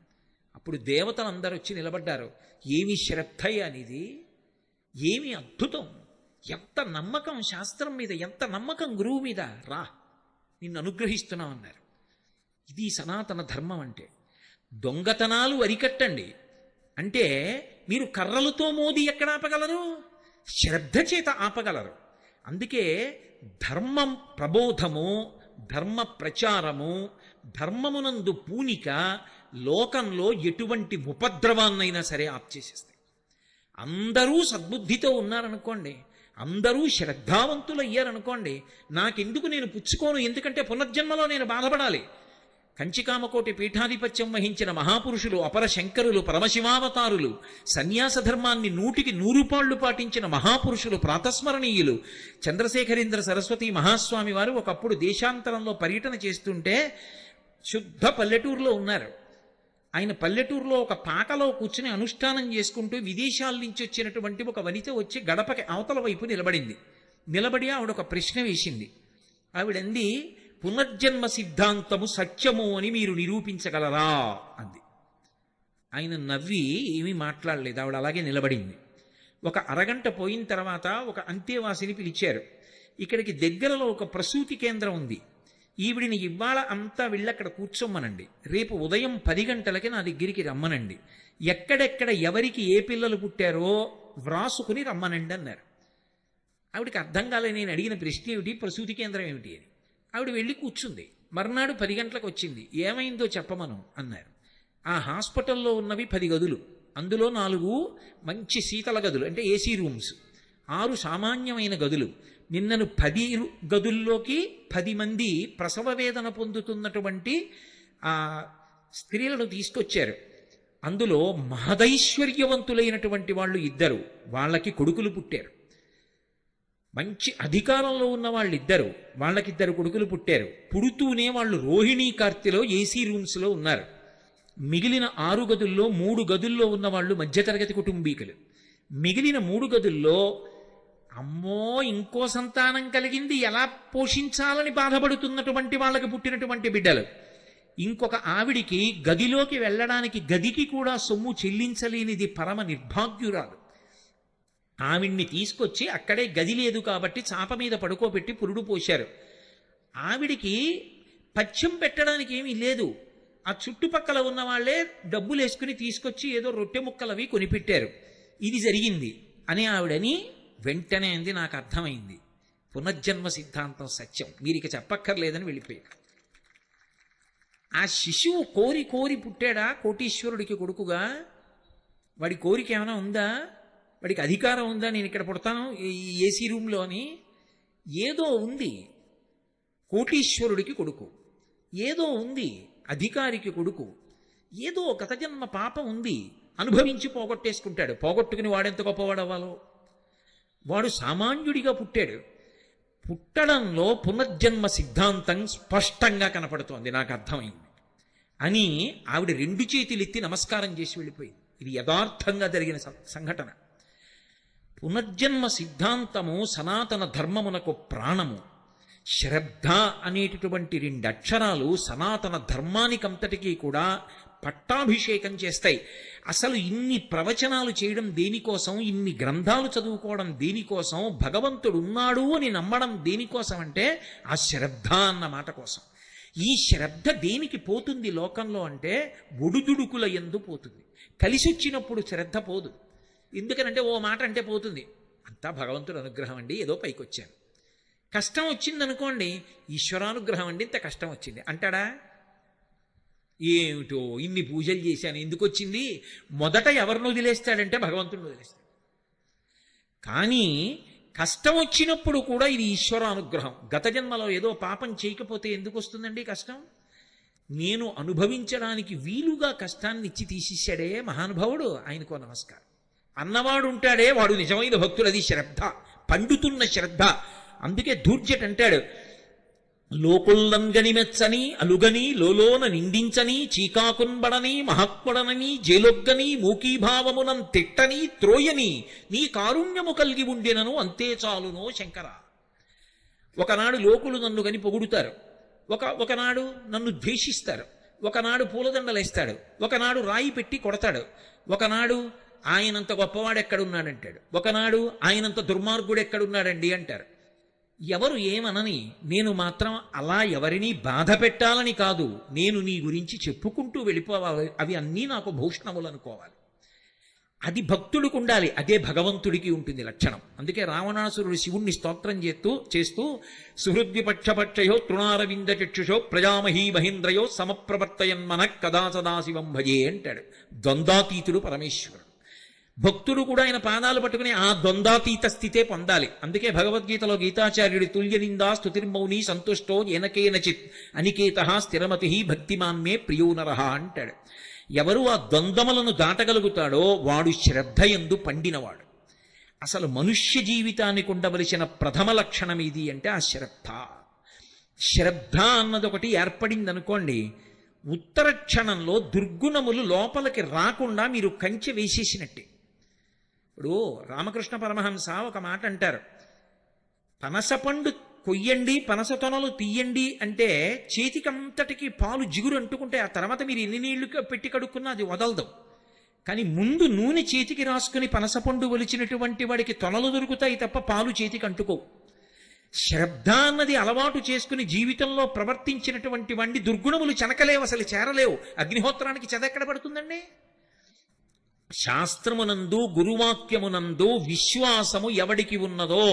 అప్పుడు దేవతలందరూ వచ్చి నిలబడ్డారు. ఏమి శ్రద్ధ అనేది, ఏమి అద్భుతం! ఎంత నమ్మకం శాస్త్రం మీద, ఎంత నమ్మకం గురువు మీద. రా, నిన్ను అనుగ్రహిస్తున్నాం అన్నారు. ఇది సనాతన ధర్మం అంటే. దొంగతనాలు అరికట్టండి అంటే మీరు కర్రలతో మోది ఎక్కడ ఆపగలరు? శ్రద్ధ చేత ఆపగలరు. అందుకే ధర్మం ప్రబోధము, ధర్మ ప్రచారము, ధర్మమునందు పూనిక లోకంలో ఎటువంటి ఉపద్రవాన్నైనా సరే ఆప్చేసేస్తాయి. అందరూ సద్బుద్ధితో ఉన్నారనుకోండి, అందరూ శ్రద్ధావంతులు అయ్యారనుకోండి, నాకెందుకు, నేను పుచ్చుకోను, ఎందుకంటే పునర్జన్మలో నేను బాధపడాలి. కంచికామకోటి పీఠాధిపత్యం వహించిన మహాపురుషులు, అపర శంకరులు, పరమశివావతారులు, సన్యాస ధర్మాన్ని 100కి 100 పాళ్ళు పాటించిన మహాపురుషులు, ప్రాతస్మరణీయులు. చంద్రశేఖరేంద్ర సరస్వతి మహాస్వామి వారు ఒకప్పుడు దేశాంతరంలో పర్యటన చేస్తుంటే శుద్ధ పల్లెటూరులో ఉన్నారు. ఆయన పల్లెటూరులో ఒక పాకలో కూర్చుని అనుష్ఠానం చేసుకుంటూ విదేశాల నుంచి వచ్చినటువంటి ఒక వనిత వచ్చి గడపకి అవతల వైపు నిలబడింది. నిలబడి ఆవిడ ఒక ప్రశ్న వేసింది. ఆవిడంది, పునర్జన్మ సిద్ధాంతము సత్యము అని మీరు నిరూపించగలరా అంది. ఆయన నవ్వి ఏమీ మాట్లాడలేదు. ఆవిడ అలాగే నిలబడింది. ఒక అరగంట పోయిన తర్వాత ఒక అంతేవాసిని పిలిచారు. ఇక్కడికి దగ్గరలో ఒక ప్రసూతి కేంద్రం ఉంది, ఈవిడిని ఇవాళ అంతా వెళ్ళక్కడ కూర్చోమ్మనండి, రేపు ఉదయం 10 గంటలకి నా దగ్గరికి రమ్మనండి, ఎక్కడెక్కడ ఎవరికి ఏ పిల్లలు పుట్టారో వ్రాసుకుని రమ్మనండి అన్నారు. ఆవిడికి అర్థం కాలే నేను అడిగిన ప్రశ్న ఏమిటి, ప్రసూతి కేంద్రం ఏమిటి అని. ఆవిడ వెళ్ళి కూర్చుంది. మర్నాడు 10 గంటలకు వచ్చింది. ఏమైందో చెప్పమను అన్నారు. ఆ హాస్పిటల్లో ఉన్నవి 10 గదులు, అందులో 4 మంచి శీతల గదులు అంటే ఏసీ రూమ్స్, 6 సామాన్యమైన గదులు. నిన్నను 10 గదుల్లోకి 10 మంది ప్రసవ వేదన పొందుతున్నటువంటి ఆ స్త్రీలను తీసుకొచ్చారు. అందులో మహదైశ్వర్యవంతులైనటువంటి వాళ్ళు 2, వాళ్ళకి కొడుకులు పుట్టారు. మంచి అధికారంలో ఉన్న వాళ్ళు 2, వాళ్ళకి 2 కొడుకులు పుట్టారు. పుడుతూనే వాళ్ళు రోహిణీ కార్తెలో ఏసీ రూమ్స్లో ఉన్నారు. మిగిలిన 6 గదుల్లో 3 గదుల్లో ఉన్న వాళ్ళు మధ్యతరగతి కుటుంబీకులు. మిగిలిన 3 గదుల్లో అమ్మో ఇంకో సంతానం కలిగింది ఎలా పోషించాలని బాధపడుతున్నటువంటి వాళ్ళకి పుట్టినటువంటి బిడ్డలు. ఇంకొక ఆవిడికి గదిలోకి వెళ్ళడానికి గదికి కూడా సొమ్ము చెల్లించలేనిది పరమ నిర్భాగ్యురాలు. ఆవిడ్ని తీసుకొచ్చి అక్కడే గది లేదు కాబట్టి చాప మీద పడుకోబెట్టి పురుడు పోశారు. ఆవిడికి పథ్యం పెట్టడానికి ఏమీ లేదు. ఆ చుట్టుపక్కల ఉన్న వాళ్ళే డబ్బులు వేసుకుని తీసుకొచ్చి ఏదో రొట్టె ముక్కలవి కొనిపెట్టారు. ఇది జరిగింది అని ఆవిడని వెంటనే అంది, నాకు అర్థమైంది, పునర్జన్మ సిద్ధాంతం సత్యం, మీరు ఇక చెప్పక్కర్లేదని వెళ్ళిపోయారు. ఆ శిశువు కోరి కోరి పుట్టాడా కోటీశ్వరుడికి కొడుకుగా? వాడి కోరిక ఏమైనా ఉందా? వాడికి అధికారం ఉందా నేను ఇక్కడ పుడతాను ఈ ఏసీ రూమ్లో అని? ఏదో ఉంది. కోటీశ్వరుడికి కొడుకు, ఏదో ఉంది అధికారికి కొడుకు, ఏదో గత జన్మ పాపం ఉంది, అనుభవించి పోగొట్టేసుకుంటాడు. పోగొట్టుకుని వాడెంత గొప్పవాడవ్వాలో. వాడు సామాన్యుడిగా పుట్టాడు. పుట్టడంలో పునర్జన్మ సిద్ధాంతం స్పష్టంగా కనపడుతోంది, నాకు అర్థమైంది అని ఆవిడ 2 చేతులు ఎత్తి నమస్కారం చేసి వెళ్ళిపోయింది. ఇది యథార్థంగా జరిగిన సంఘటన. పునర్జన్మ సిద్ధాంతము సనాతన ధర్మమునకు ప్రాణము. శ్రద్ధ అనేటటువంటి 2 అక్షరాలు సనాతన ధర్మానికంతటికీ కూడా పట్టాభిషేకం చేస్తాయి. అసలు ఇన్ని ప్రవచనాలు చేయడం దేనికోసం, ఇన్ని గ్రంథాలు చదువుకోవడం దేనికోసం, భగవంతుడు ఉన్నాడు అని నమ్మడం దేనికోసం అంటే ఆ శ్రద్ధ అన్న మాట కోసం. ఈ శ్రద్ధ దేనికి పోతుంది లోకంలో అంటే ఒడుదుడుకుల యందు పోతుంది. కలిసి వచ్చినప్పుడు శ్రద్ధ పోదు. ఎందుకనంటే ఓ మాట అంటే పోతుంది, అంతా భగవంతుడు అనుగ్రహం అండి, ఏదో పైకి వచ్చాను. కష్టం వచ్చిందనుకోండి, ఈశ్వరానుగ్రహం అండి, ఇంత కష్టం వచ్చింది అంటాడా? ఏమిటో ఇన్ని పూజలు చేశాను ఎందుకు వచ్చింది? మొదట ఎవరిని వదిలేస్తాడంటే భగవంతుడిని వదిలేస్తాడు. కానీ కష్టం వచ్చినప్పుడు కూడా ఇది ఈశ్వరానుగ్రహం. గత జన్మలో ఏదో పాపం చేయకపోతే ఎందుకు వస్తుందండి కష్టం? నేను అనుభవించడానికి వీలుగా కష్టాన్ని ఇచ్చి తీసేశాడే మహానుభావుడు, ఆయనకో నమస్కారం. అన్నవాడు ఉంటాడే వాడు నిజమైన భక్తుడు, అది శ్రద్ధ, పండుతున్న శ్రద్ధ. అందుకే ధూర్జట్ అంటాడు, లోకుల్లంగని మెచ్చని అలుగని లోలోన నిందించని చీకాకున్బడని మహక్వడనని జేలొగ్గని మూకీభావమునం తిట్టని త్రోయని నీ కారుణ్యము కలిగి ఉండినను అంతే చాలునో శంకర. ఒకనాడు లోకులు నన్ను గని పొగుడుతారు, ఒకనాడు నన్ను ద్వేషిస్తారు, ఒకనాడు పూలదండలేస్తాడు, ఒకనాడు రాయి పెట్టి కొడతాడు, ఒకనాడు ఆయనంత గొప్పవాడు ఎక్కడున్నాడంటాడు, ఒకనాడు ఆయనంత దుర్మార్గుడు ఎక్కడున్నాడండి అంటారు. ఎవరు ఏమనని, నేను మాత్రం అలా ఎవరినీ బాధ పెట్టాలని కాదు, నేను నీ గురించి చెప్పుకుంటూ వెళ్ళిపోవాలి, అవి అన్నీ నాకు భూషణములు అనుకోవాలి. అది భక్తుడికి ఉండాలి, అదే భగవంతుడికి ఉంటుంది లక్షణం. అందుకే రావణాసురుడు శివుణ్ణి స్తోత్రం చేస్తూ సుహృద్విపక్షపక్షయో తృణారవింద చక్షుషో ప్రజామహీ మహేంద్రయో సమప్రవర్తయన్ మనః కదా సదాశివం భజే అంటాడు. ద్వంద్వాతీతుడు పరమేశ్వరుడు. భక్తుడు కూడా ఆయన పాదాలు పట్టుకుని ఆ ద్వంద్వాతీత స్థితే పొందాలి. అందుకే భగవద్గీతలో గీతాచార్యుడి తుల్యనిందా స్తుతిర్మౌని సంతుష్టో ఏనకేనచిత్ అనికేత స్థిరమతి భక్తిమాన్మే ప్రియో నరః అంటాడు. ఎవరు ఆ ద్వంద్వములను దాటగలుగుతాడో వాడు శ్రద్ధయందు పండినవాడు. అసలు మనుష్య జీవితానికి ఉండవలసిన ప్రథమ లక్షణం ఇది అంటే ఆ శ్రద్ధ. శ్రద్ధ అన్నది ఒకటి ఏర్పడింది అనుకోండి, ఉత్తర క్షణంలో దుర్గుణములు లోపలికి రాకుండా మీరు కంచె వేసేసినట్టే. ఇప్పుడు రామకృష్ణ పరమహంస ఒక మాట అంటారు, పనసపండు కొయ్యండి, పనస తొనలు తీయండి అంటే చేతికంతటికి పాలు జిగురు అంటుకుంటే ఆ తర్వాత మీరు ఎన్ని నీళ్లు పెట్టి కడుక్కున్నా అది వదలదు. కానీ ముందు నూనె చేతికి రాసుకుని పనసపండు ఒలిచినటువంటి వాడికి తొనలు దొరుకుతాయి తప్ప పాలు చేతికి అంటుకోవు. శ్రద్ధ అన్నది అలవాటు చేసుకుని జీవితంలో ప్రవర్తించినటువంటి వాడిని దుర్గుణములు చెనకలేవు, అసలు చేరలేవు. అగ్నిహోత్రానికి చెదెక్కడ పడుతుందండి? శాస్త్రమునందు గురువాక్యమునందు విశ్వాసము ఎవడికి ఉన్నదో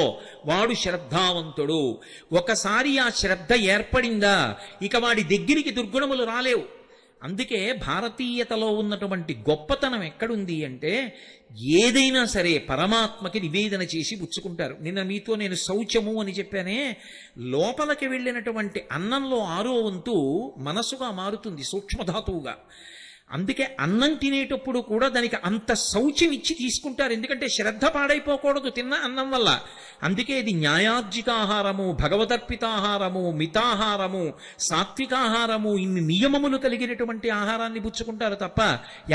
వాడు శ్రద్ధావంతుడు. ఒకసారి ఆ శ్రద్ధ ఏర్పడిందా ఇక వాడి దగ్గరికి దుర్గుణములు రాలేవు. అందుకే భారతీయతలో ఉన్నటువంటి గొప్పతనం ఎక్కడుంది అంటే ఏదైనా సరే పరమాత్మకి నివేదన చేసి పుచ్చుకుంటారు. నిన్న మీతో నేను శౌచము అని చెప్పానే, లోపలికి వెళ్ళినటువంటి అన్నంలో 6వ వంతు మనసుగా మారుతుంది, సూక్ష్మధాతువుగా. అందుకే అన్నం తినేటప్పుడు కూడా దానికి అంత శౌచ్యం ఇచ్చి తీసుకుంటారు, ఎందుకంటే శ్రద్ధ పాడైపోకూడదు తిన్న అన్నం వల్ల. అందుకే ఇది న్యాయార్జితాహారము, భగవదర్పితాహారము, మితాహారము, సాత్వికాహారము, ఇన్ని నియమములు కలిగినటువంటి ఆహారాన్ని పుచ్చుకుంటారు తప్ప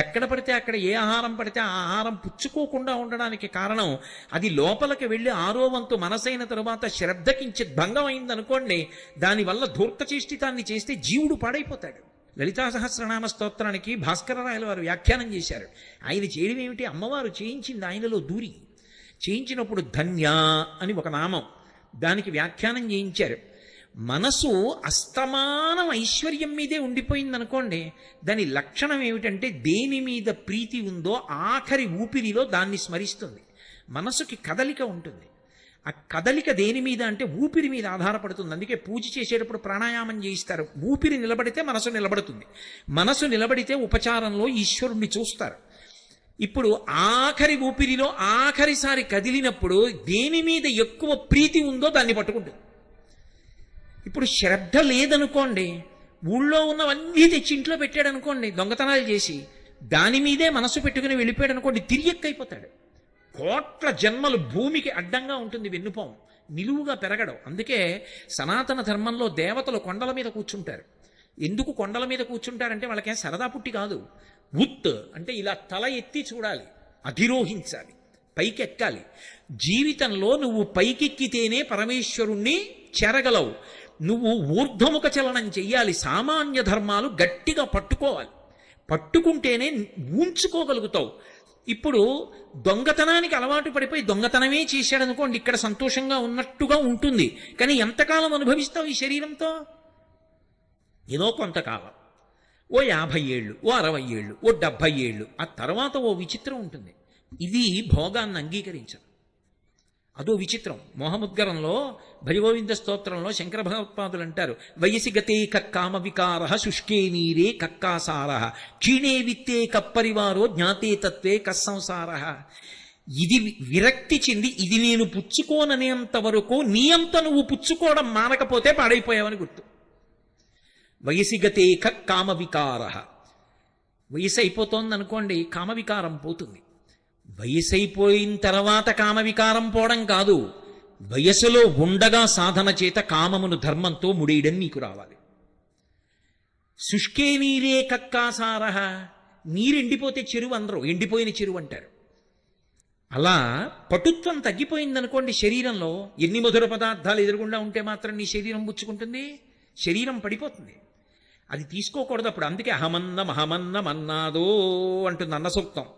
ఎక్కడ పడితే అక్కడ ఏ ఆహారం పడితే ఆ ఆహారం పుచ్చుకోకుండా ఉండడానికి కారణం అది లోపలికి వెళ్ళి 6వ వంతు మనసైన తరువాత శ్రద్ధకించి భంగం అయిందనుకోండి, దానివల్ల ధూర్తచేష్టితాన్ని చేస్తే జీవుడు పాడైపోతాడు. లలితా సహస్రనామ స్తోత్రానికి భాస్కరరాయల వారు వ్యాఖ్యానం చేశారు. ఆయన చేయడం ఏమిటి, అమ్మవారు చేయించింది ఆయనలో దూరి. చేయించినప్పుడు ధన్య అని ఒక నామం, దానికి వ్యాఖ్యానం చేయించారు. మనసు అస్తమానం ఐశ్వర్యం మీదే ఉండిపోయిందనుకోండి, దాని లక్షణం ఏమిటంటే దేని మీద ప్రీతి ఉందో ఆఖరి ఊపిరిలో దాన్ని స్మరిస్తుంది. మనసుకి కదలిక ఉంటుంది. ఆ కదలిక దేని మీద అంటే ఊపిరి మీద ఆధారపడుతుంది. అందుకే పూజ చేసేటప్పుడు ప్రాణాయామం చేయిస్తారు. ఊపిరి నిలబడితే మనసు నిలబడుతుంది, మనసు నిలబడితే ఉపచారంలో ఈశ్వరుణ్ణి చూస్తారు. ఇప్పుడు ఆఖరి ఊపిరిలో ఆఖరిసారి కదిలినప్పుడు దేని మీద ఎక్కువ ప్రీతి ఉందో దాన్ని పట్టుకుంటుంది. ఇప్పుడు శ్రద్ధ లేదనుకోండి, ఊళ్ళో ఉన్నవన్నీ తెచ్చి ఇంట్లో పెట్టాడు అనుకోండి, దొంగతనాలు చేసి దాని మీదే మనసు పెట్టుకుని వెళ్ళిపోయాడు అనుకోండి, తిరియక్కైపోతాడు. కోట్ల జన్మలు భూమికి అడ్డంగా ఉంటుంది వెన్నుపాము, నిలువుగా పెరగడం. అందుకే సనాతన ధర్మంలో దేవతలు కొండల మీద కూర్చుంటారు. ఎందుకు కొండల మీద కూర్చుంటారంటే వాళ్ళకేం సరదా పుట్టి కాదు. ఉత్ అంటే ఇలా తల ఎత్తి చూడాలి, అధిరోహించాలి, పైకెక్కాలి. జీవితంలో నువ్వు పైకెక్కితేనే పరమేశ్వరుణ్ణి చేరగలవు. నువ్వు ఊర్ధ్వముఖ చలనం చెయ్యాలి. సామాన్య ధర్మాలు గట్టిగా పట్టుకోవాలి, పట్టుకుంటేనే ఉంచుకోగలుగుతావు. ఇప్పుడు దొంగతనానికి అలవాటు పడిపోయి దొంగతనమే చేశాడు అనుకోండి, ఇక్కడ సంతోషంగా ఉన్నట్టుగా ఉంటుంది, కానీ ఎంతకాలం అనుభవిస్తావు ఈ శరీరంతో? ఏదో కొంతకాలం, ఓ 50 ఏళ్ళు, ఓ 60 ఏళ్ళు, ఓ 70 ఏళ్ళు. ఆ తర్వాత ఓ విచిత్రం ఉంటుంది, ఇది భోగాన్ని అంగీకరించదు. అదో విచిత్రం. మోహముద్గరంలో భజగోవింద స్తోత్రంలో శంకర భగవత్పాదులు అంటారు, వయసి గతే కక్కామ వికార శుష్కే నీరే కక్కాసార క్షీణే విత్తే కప్పరివారో జ్ఞాతే తత్వే కస్సంసార. ఇది విరక్తి చెంది ఇది నేను పుచ్చుకోననేంత వరకు నీ అంత నువ్వు పుచ్చుకోవడం మానకపోతే పాడైపోయావని గుర్తు. వయసి గతే కక్కామ వికార, వయసు అయిపోతోందనుకోండి కామవికారం పోతుంది. వయసైపోయిన తర్వాత కామవికారం పోవడం కాదు, వయసులో ఉండగా సాధన చేత కామమును ధర్మంతో ముడేయడం నీకు రావాలి. శుష్కే నీరే కక్కాసార, నీరు ఎండిపోతే చెరువు అందరూ ఎండిపోయిన చెరువు అంటారు. అలా పటుత్వం తగ్గిపోయిందనుకోండి శరీరంలో, ఎన్ని మధుర పదార్థాలు ఎదురుగుండా ఉంటే మాత్రం నీ శరీరం పుచ్చుకుంటుంది, శరీరం పడిపోతుంది. అది తీసుకోకూడదు అప్పుడు. అందుకే అహమన్నమన్నాదో అంటుంది అన్న సూక్తం.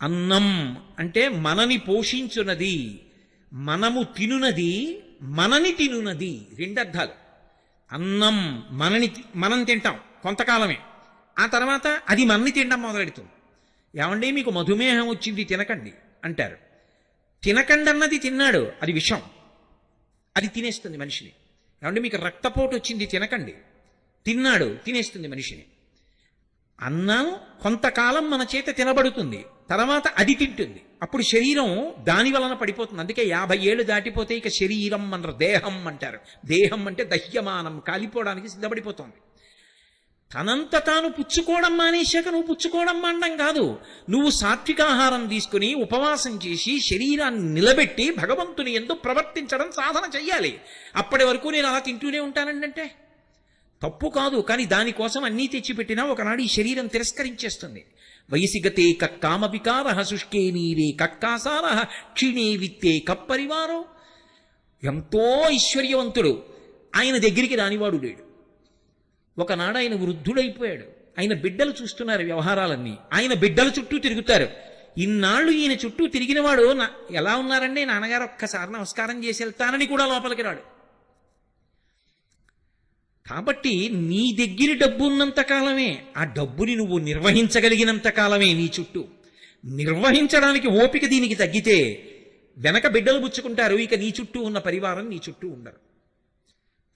అన్నం అంటే మనని పోషించున్నది, మనము తినునది, మనని తినునది. రెండర్థాలు. అన్నం మనం తింటాం కొంతకాలమే, ఆ తర్వాత అది మనని తినడం మొదలెడుతుంది. ఏమండి మీకు మధుమేహం వచ్చింది తినకండి అంటారు. తినకండి అన్నది తిన్నాడు, అది విషం, అది తినేస్తుంది మనిషిని. ఏమంటే మీకు రక్తపోటు వచ్చింది తినకండి, తిన్నాడు, తినేస్తుంది మనిషిని. అన్నం కొంతకాలం మన చేత తినబడుతుంది, తర్వాత అది తింటుంది, అప్పుడు శరీరం దాని వలన పడిపోతుంది. అందుకే 50 ఏళ్ళు దాటిపోతే ఇక శరీరం అనరు, దేహం అంటారు. దేహం అంటే దహ్యమానం, కాలిపోవడానికి సిద్ధపడిపోతుంది. తనంత తాను పుచ్చుకోవడం మానేశాక నువ్వు పుచ్చుకోవడం మానడం కాదు, నువ్వు సాత్వికాహారం తీసుకుని ఉపవాసం చేసి శరీరాన్ని నిలబెట్టి భగవంతుని యందు ప్రవర్తించడం సాధన చెయ్యాలి. అప్పటి వరకు నేను అలా తింటూనే ఉంటానంటే తప్పు కాదు, కానీ దానికోసం అన్నీ తెచ్చిపెట్టినా ఒకనాడు ఈ శరీరం తిరస్కరించేస్తుంది. వయసిగతే కక్కామ వికార శుష్కే నీరే కక్కాసార క్షీణే విత్తే కప్పరివారో. ఎంతో ఐశ్వర్యవంతుడు, ఆయన దగ్గరికి రానివాడు లేడు. ఒకనాడు ఆయన వృద్ధుడైపోయాడు, ఆయన బిడ్డలు చూస్తున్నారు వ్యవహారాలన్నీ, ఆయన బిడ్డల చుట్టూ తిరుగుతారు. ఇన్నాళ్ళు ఈయన చుట్టూ తిరిగినవాడు ఎలా ఉన్నారండి, నాన్నగారు ఒక్కసారి నమస్కారం చేసి వెళ్తానని కూడా లోపలికి రాడు. కాబట్టి నీ దగ్గర డబ్బు ఉన్నంత కాలమే, ఆ డబ్బుని నువ్వు నిర్వహించగలిగినంత కాలమే నీ చుట్టూ. నిర్వహించడానికి ఓపిక దీనికి తగ్గితే వెనక బిడ్డలు పుచ్చుకుంటారు, ఇక నీ చుట్టూ ఉన్న పరివారం నీ చుట్టూ ఉండరు.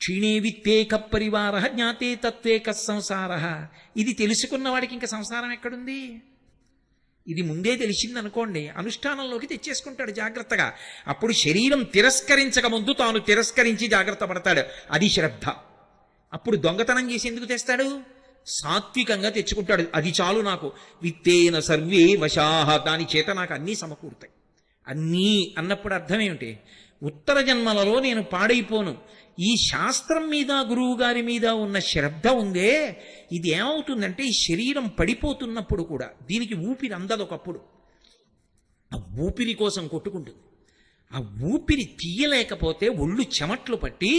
క్షీణే విత్తే కప్పరివార జ్ఞాతే తత్వే కస్సంసార. ఇది తెలుసుకున్న వాడికి ఇంకా సంసారం ఎక్కడుంది? ఇది ముందే తెలిసిందనుకోండి, అనుష్ఠానంలోకి తెచ్చేసుకుంటాడు జాగ్రత్తగా. అప్పుడు శరీరం తిరస్కరించక ముందు తాను తిరస్కరించి జాగ్రత్త పడతాడు, అది శ్రద్ధ. అప్పుడు దొంగతనం చేసి ఎందుకు తెస్తాడు? సాత్వికంగా తెచ్చుకుంటాడు, అది చాలు నాకు. విత్తేన సర్వే వశాహ, దాని చేత నాకు అన్నీ సమకూరుతాయి. అన్నీ అన్నప్పుడు అర్థం ఏమిటి? ఉత్తర జన్మలలో నేను పాడైపోను. ఈ శాస్త్రం మీద గురువు గారి మీద ఉన్న శ్రద్ధ ఉందే, ఇది ఏమవుతుందంటే ఈ శరీరం పడిపోతున్నప్పుడు కూడా దీనికి ఊపిరి అందదు. ఒకప్పుడు ఆ ఊపిరి కోసం కొట్టుకుంటుంది. ఆ ఊపిరి తీయలేకపోతే ఒళ్ళు చెమట్లు పట్టి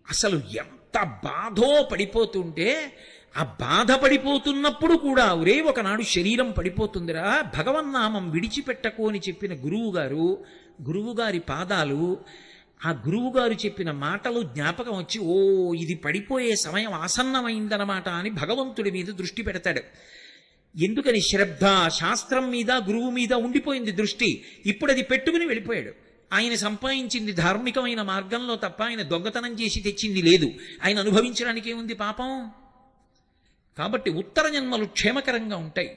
అసలు ఎంత బాధో పడిపోతుంటే, ఆ బాధపడిపోతున్నప్పుడు కూడా ఒరే ఒకనాడు శరీరం పడిపోతుందిరా, భగవన్నామం విడిచిపెట్టకు అని చెప్పిన గురువుగారి పాదాలు, ఆ గురువుగారు చెప్పిన మాటలు జ్ఞాపకం వచ్చి, ఓ ఇది పడిపోయే సమయం ఆసన్నమైందనమాట అని భగవంతుడి మీద దృష్టి పెడతాడు. ఎందుకని? శ్రద్ధ, శాస్త్రం మీద గురువు మీద ఉండిపోయింది దృష్టి. ఇప్పుడు అది పెట్టుకుని వెళ్ళిపోయాడు. ఆయన సంపాదించింది ధార్మికమైన మార్గంలో తప్ప ఆయన దొంగతనం చేసి తెచ్చింది లేదు. ఆయన అనుభవించడానికి ఏముంది పాపం? కాబట్టి ఉత్తర జన్మలు క్షేమకరంగా ఉంటాయి.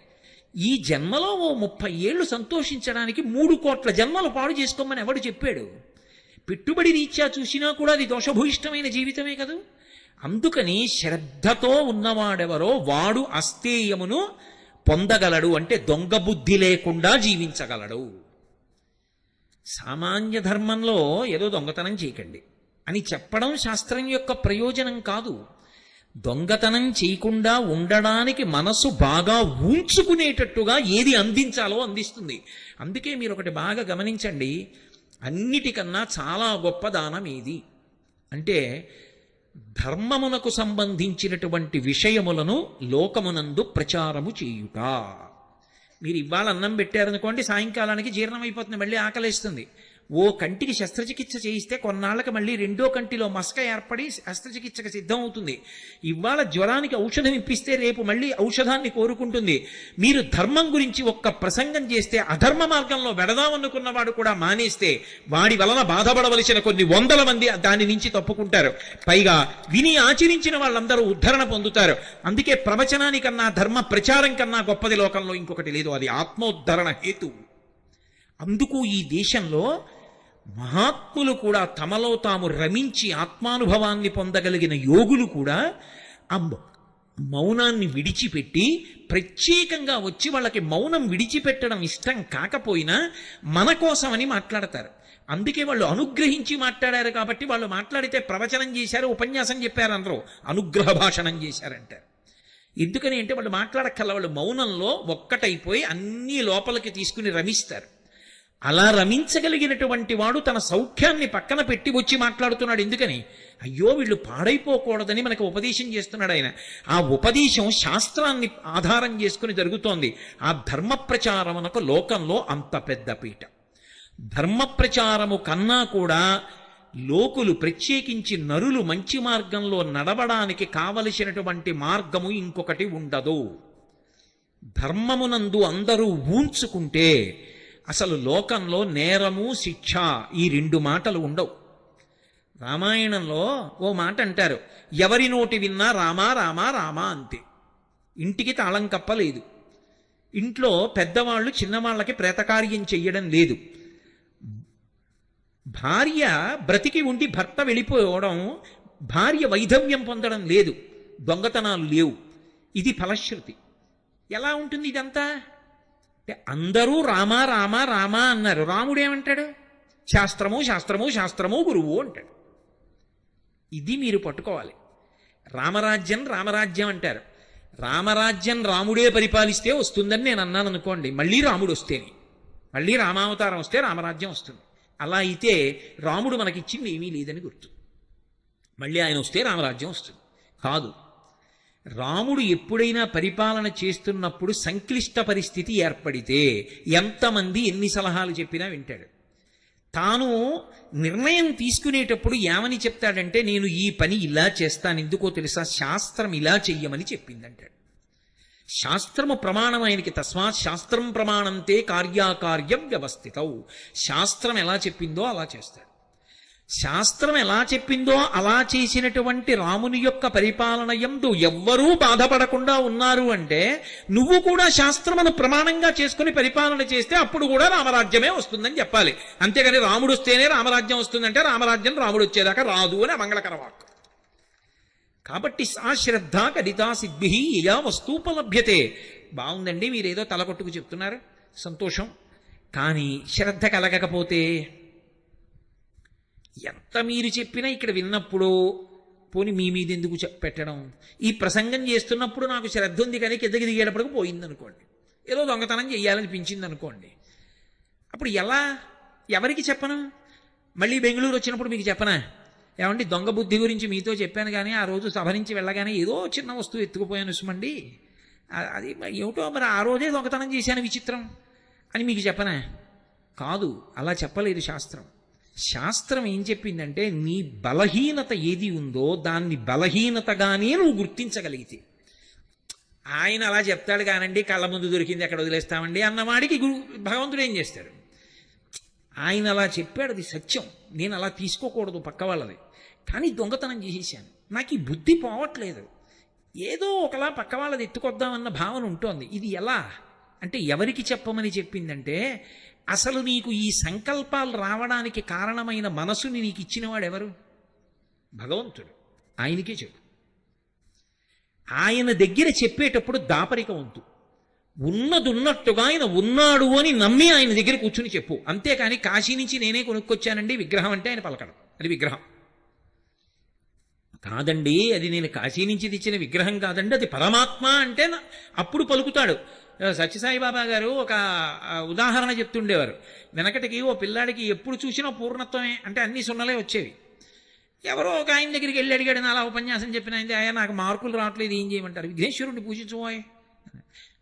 ఈ జన్మలో ఓ 30 ఏళ్ళు సంతోషించడానికి 3 కోట్ల జన్మలు పాడు చేసుకోమని ఎవడు చెప్పాడు? పెట్టుబడి రీత్యా చూసినా కూడా అది దోషభూయిష్టమైన జీవితమే కదా. అందుకని శ్రద్ధతో ఉన్నవాడెవరో వాడు అస్థేయమును పొందగలడు, అంటే దొంగ బుద్ధి లేకుండా జీవించగలడు. సామాన్య ధర్మంలో ఏదో దొంగతనం చేయకండి అని చెప్పడం శాస్త్రం యొక్క ప్రయోజనం కాదు. దొంగతనం చేయకుండా ఉండడానికి మనసు బాగా ఉంచుకునేటట్టుగా ఏది అందించాలో అందిస్తుంది. అందుకే మీరు ఒకటి బాగా గమనించండి, అన్నిటికన్నా చాలా గొప్ప దానం ఏది అంటే ధర్మమునకు సంబంధించినటువంటి విషయములను లోకమునందు ప్రచారము చేయుట. మీరు ఇవాళ అన్నం పెట్టారనుకోండి, సాయంకాలానికి జీర్ణమైపోతుంది, మళ్ళీ ఆకలేస్తుంది. ఓ కంటికి శస్త్రచికిత్స చేయిస్తే కొన్నాళ్ళకి మళ్ళీ రెండో కంటిలో మస్క ఏర్పడి శస్త్రచికిత్సకు సిద్ధం అవుతుంది. ఇవాళ జ్వరానికి ఔషధం ఇప్పిస్తే రేపు మళ్ళీ ఔషధాన్ని కోరుకుంటుంది. మీరు ధర్మం గురించి ఒక్క ప్రసంగం చేస్తే అధర్మ మార్గంలో వెడదామనుకున్నవాడు కూడా మానేస్తే వాడి వలన బాధపడవలసిన కొన్ని 100 మంది దాని నుంచి తప్పుకుంటారు. పైగా విని ఆచరించిన వాళ్ళందరూ ఉద్ధరణ పొందుతారు. అందుకే ప్రవచనానికన్నా ధర్మ ప్రచారం కన్నా గొప్పది లోకంలో ఇంకొకటి లేదు, అది ఆత్మోద్ధరణ హేతు. అందుకు ఈ దేశంలో మహాత్ములు కూడా తమలో తాము రమించి ఆత్మానుభవాన్ని పొందగలిగిన యోగులు కూడా ఆ మౌనాన్ని విడిచిపెట్టి ప్రత్యేకంగా వచ్చి వాళ్ళకి మౌనం విడిచిపెట్టడం ఇష్టం కాకపోయినా మన కోసమని మాట్లాడతారు. అందుకే వాళ్ళు అనుగ్రహించి మాట్లాడారు కాబట్టి వాళ్ళు మాట్లాడితే ప్రవచనం చేశారు, ఉపన్యాసం చెప్పారు అందరూ, అనుగ్రహ భాషణం చేశారంటారు. ఎందుకని అంటే వాళ్ళు మాట్లాడక్కల, వాళ్ళు మౌనంలో ఒక్కటైపోయి అన్నీ లోపలికి తీసుకుని రమిస్తారు. అలా రమించగలిగినటువంటి వాడు తన సౌఖ్యాన్ని పక్కన పెట్టి వచ్చి మాట్లాడుతున్నాడు. ఎందుకని? అయ్యో వీళ్ళు పాడైపోకూడదని మనకు ఉపదేశం చేస్తున్నాడు ఆయన. ఆ ఉపదేశం శాస్త్రాన్ని ఆధారం చేసుకుని జరుగుతోంది. ఆ ధర్మ ప్రచారమునకు లోకంలో అంత పెద్ద పీట. ధర్మ ప్రచారము కన్నా కూడా లోకులు, ప్రత్యేకించి నరులు మంచి మార్గంలో నడవడానికి కావలసినటువంటి మార్గము ఇంకొకటి ఉండదు. ధర్మమునందు అందరూ ఊంచుకుంటే అసలు లోకంలో నేరము, శిక్ష ఈ రెండు మాటలు ఉండవు. రామాయణంలో ఓ మాట అంటారు, ఎవరి నోటి విన్నా రామా రామా రామా అంతే. ఇంటికి తాళం కప్పలేదు. ఇంట్లో పెద్దవాళ్ళు చిన్నవాళ్ళకి ప్రేతకార్యం చెయ్యడం లేదు. భార్య బ్రతికి ఉండి భర్త వెళ్ళిపోవడం, భార్య వైధవ్యం పొందడం లేదు, దొంగతనాలు లేవు. ఇది ఫలశ్రుతి. ఎలా ఉంటుంది ఇదంతా? అంటే అందరూ రామా రామా రామా అన్నారు. రాముడు ఏమంటాడు? శాస్త్రము శాస్త్రము శాస్త్రము గురువు అంటాడు. ఇది మీరు పట్టుకోవాలి. రామరాజ్యం రామరాజ్యం అంటారు. రామరాజ్యం రాముడే పరిపాలిస్తే వస్తుందని నేను అన్నాను అనుకోండి, మళ్ళీ రాముడు వస్తేనే, మళ్ళీ రామావతారం వస్తే రామరాజ్యం వస్తుంది. అలా అయితే రాముడు మనకిచ్చింది ఏమీ లేదని గుర్తు. మళ్ళీ ఆయన వస్తే రామరాజ్యం వస్తుంది కాదు. రాముడు ఎప్పుడైనా పరిపాలన చేస్తున్నప్పుడు సంక్లిష్ట పరిస్థితి ఏర్పడితే ఎంతమంది ఎన్ని సలహాలు చెప్పినా వింటాడు. తాను నిర్ణయం తీసుకునేటప్పుడు ఏమని చెప్తాడంటే, నేను ఈ పని ఇలా చేస్తాను, ఎందుకో తెలుసా, శాస్త్రం ఇలా చెయ్యమని చెప్పిందంటాడు. శాస్త్రము ప్రమాణం ఆయనకి. తస్మాత్ శాస్త్రం ప్రమాణంతే కార్యాకార్యం వ్యవస్థితౌ. శాస్త్రం ఎలా చెప్పిందో అలా చేస్తాడు. శాస్త్రం ఎలా చెప్పిందో అలా చేసినటువంటి రాముని యొక్క పరిపాలన యందు ఎవ్వరూ బాధపడకుండా ఉన్నారు అంటే, నువ్వు కూడా శాస్త్రమును ప్రమాణంగా చేసుకుని పరిపాలన చేస్తే అప్పుడు కూడా రామరాజ్యమే వస్తుందని చెప్పాలి. అంతేగాని రాముడు వస్తేనే రామరాజ్యం వస్తుందంటే రామరాజ్యం రాముడు వచ్చేదాకా రాదు అని మంగళకర వాక్కు. కాబట్టి సా శ్రద్ధ కడితా సిద్భి యా వస్తూపలభ్యతే. బాగుందండి, మీరేదో తలకొట్టుకు చెప్తున్నారు, సంతోషం. కానీ శ్రద్ధ కలగకపోతే ఎంత మీరు చెప్పినా ఇక్కడ విన్నప్పుడు పోని మీ మీద ఎందుకు పెట్టడం? ఈ ప్రసంగం చేస్తున్నప్పుడు నాకు శ్రద్ధ ఉంది కానీ కిందకి దిగేటప్పటికి పోయిందనుకోండి, ఏదో దొంగతనం చెయ్యాలనిపించింది అనుకోండి, అప్పుడు ఎలా? ఎవరికి చెప్పను? మళ్ళీ బెంగళూరు వచ్చినప్పుడు మీకు చెప్పనా, ఏమండి దొంగ బుద్ధి గురించి మీతో చెప్పాను కానీ ఆ రోజు సభ నుంచి వెళ్ళగానే ఏదో చిన్న వస్తువు ఎత్తుకుపోయాను సుమండి, అది ఏమిటో మరి ఆ రోజే దొంగతనం చేశాను విచిత్రం అని మీకు చెప్పనా? కాదు, అలా చెప్పలేదు శాస్త్రం. శాస్త్రం ఏం చెప్పిందంటే, నీ బలహీనత ఏది ఉందో దాన్ని బలహీనతగానే నువ్వు గుర్తించగలిగితే. ఆయన అలా చెప్తాడు కానండి, కళ్ళ ముందు దొరికింది ఎక్కడ వదిలేస్తామండి అన్నవాడికి భగవంతుడు ఏం చేస్తాడు? ఆయన అలా చెప్పాడు, అది సత్యం, నేను అలా తీసుకోకూడదు పక్క వాళ్ళది, కానీ దొంగతనం చేసేసాను, నాకు ఈ బుద్ధి పోవట్లేదు, ఏదో ఒకలా పక్క వాళ్ళది ఎత్తుకొద్దామన్న భావన ఉంటోంది. ఇది ఎలా అంటే, ఎవరికి చెప్పమని చెప్పిందంటే, అసలు నీకు ఈ సంకల్పాలు రావడానికి కారణమైన మనసుని నీకు ఇచ్చినవాడు ఎవరు? భగవంతుడు. ఆయనకే చెప్పు. ఆయన దగ్గర చెప్పేటప్పుడు దాపరిక వంతు, ఉన్నదున్నట్టుగా ఆయన ఉన్నాడు అని నమ్మి ఆయన దగ్గర కూర్చుని చెప్పు. అంతేకాని కాశీ నుంచి నేనే కొనుక్కొచ్చానండి విగ్రహం అంటే ఆయన పలకడం, అది విగ్రహం కాదండి, అది నేను కాశీ నుంచి తెచ్చిన విగ్రహం కాదండి, అది పరమాత్మ అంటే అప్పుడు పలుకుతాడు. సత్యసాయిబాబా గారు ఒక ఉదాహరణ చెప్తుండేవారు. వెనకటికి ఓ పిల్లాడికి ఎప్పుడు చూసినా పూర్ణత్వమే అంటే అన్ని సున్నలే వచ్చేవి. ఎవరో ఒక ఆయన దగ్గరికి వెళ్ళి అడిగాడు, అలా ఉపన్యాసం చెప్పిన ఆయన, నాకు మార్కులు రావట్లేదు, ఏం చేయమంటారు? విఘ్నేశ్వరుడిని పూజించుకోయ్.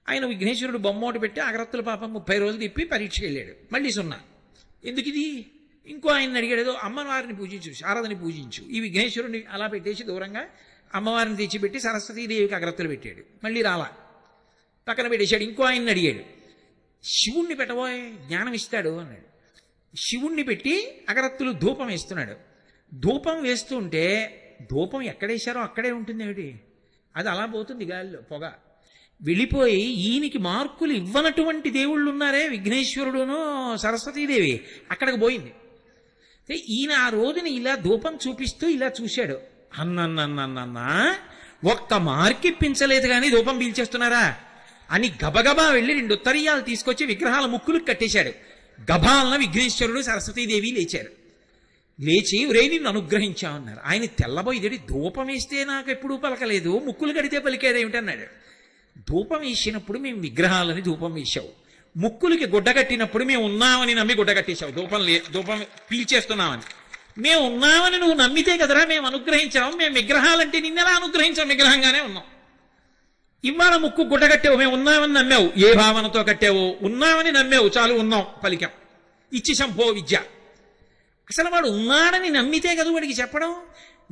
ఆయన విఘ్నేశ్వరుడు బొమ్మోటి పెట్టి అగరత్తుల పాపం 30 రోజులు తిప్పి పరీక్షకి వెళ్ళాడు, మళ్ళీ సున్నా. ఎందుకు ఇది? ఇంకో ఆయన అడిగాడు, ఏదో అమ్మవారిని పూజించు, శారదని పూజించు. ఈ విఘ్నేశ్వరుడిని అలా పెట్టేసి దూరంగా అమ్మవారిని తెచ్చిపెట్టి సరస్వతీదేవికి అగరత్తులు పెట్టాడు, మళ్ళీ రాలా, పక్కన పెట్టేశాడు. ఇంకో ఆయన్ని అడిగాడు, శివుణ్ణి పెట్టబోయే జ్ఞానం ఇస్తాడు అన్నాడు. శివుణ్ణి పెట్టి అగరత్తులు ధూపం వేస్తున్నాడు. ధూపం వేస్తుంటే ధూపం ఎక్కడేశారో అక్కడే ఉంటుంది ఏమిటి, అది అలా పోతుంది గాలిలో పొగ వెళ్ళిపోయి. ఈయనకి మార్కులు ఇవ్వనటువంటి దేవుళ్ళు ఉన్నారే, విఘ్నేశ్వరుడును సరస్వతీదేవి, అక్కడికి పోయింది. ఈయన ఆ రోజుని ఇలా ధూపం చూపిస్తూ ఇలా చూశాడు, అన్నన్నన్నన్నా ఒక్క మార్కు ఇప్పించలేదు కానీ ధూపం పీల్చేస్తున్నారా అని గబగబా వెళ్ళి 2 ఉత్తరీయాలు తీసుకొచ్చి విగ్రహాల ముక్కులకు కట్టేశాడు. గభాలన విఘ్నేశ్వరుడు సరస్వతీదేవి లేచారు. లేచి ఒరే నిన్ను అనుగ్రహించామన్నారు. ఆయన తెల్లబోయిదేడి, ధూపం వేస్తే నాకు ఎప్పుడూ పలకలేదు, ముక్కులు కడితే పలికేదేమిటన్నాడు. ధూపం వేసినప్పుడు మేము విగ్రహాలని ధూపం వేశావు, ముక్కులకి గుడ్డ కట్టినప్పుడు మేము ఉన్నామని నమ్మి గుడ్డ కట్టేశావు, ధూపం పీల్చేస్తున్నామని. మేము ఉన్నామని నువ్వు నమ్మితే కదరా మేము అనుగ్రహించాము. మేము విగ్రహాలంటే నిన్నెలా అనుగ్రహించాం? విగ్రహంగానే ఉన్నాం. ఇవాళ ముక్కు గుడ్డ కట్టావు, మేము ఉన్నామని నమ్మావు. ఏ భావనతో కట్టావు? ఉన్నామని నమ్మావు, చాలు ఉన్నాం పలికాం. ఇచ్చి సంభో విద్య. అసలు వాడు ఉన్నాడని నమ్మితే కదా వాడికి చెప్పడం.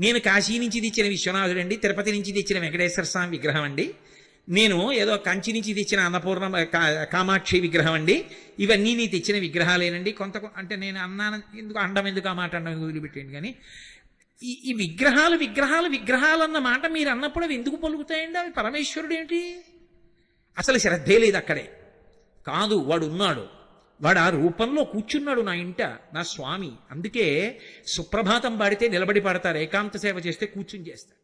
నేను కాశీ నుంచి తెచ్చిన విశ్వనాథుడు అండి, తిరుపతి నుంచి తెచ్చిన వెంకటేశ్వర స్వామి విగ్రహం అండి, నేను ఏదో కంచి నుంచి తెచ్చిన అన్నపూర్ణ కామాక్షి విగ్రహం అండి, ఇవన్నీ నీ తెచ్చిన విగ్రహాలేనండి. అంటే నేను అన్నాను ఎందుకు, అండం ఎందుకు, ఆ మాట అండం వదిలిపెట్టండి. కానీ ఈ విగ్రహాలు అన్న మాట మీరు అన్నప్పుడు అవి ఎందుకు పలుకుతాయండి? అవి పరమేశ్వరుడు ఏంటి? అసలు శ్రద్ధే లేదు అక్కడే. కాదు, వాడు ఉన్నాడు, వాడు ఆ రూపంలో కూర్చున్నాడు నా ఇంట, నా స్వామి. అందుకే సుప్రభాతం పాడితే నిలబడి పాడతారు, ఏకాంత సేవ చేస్తే కూర్చుని చేస్తారు.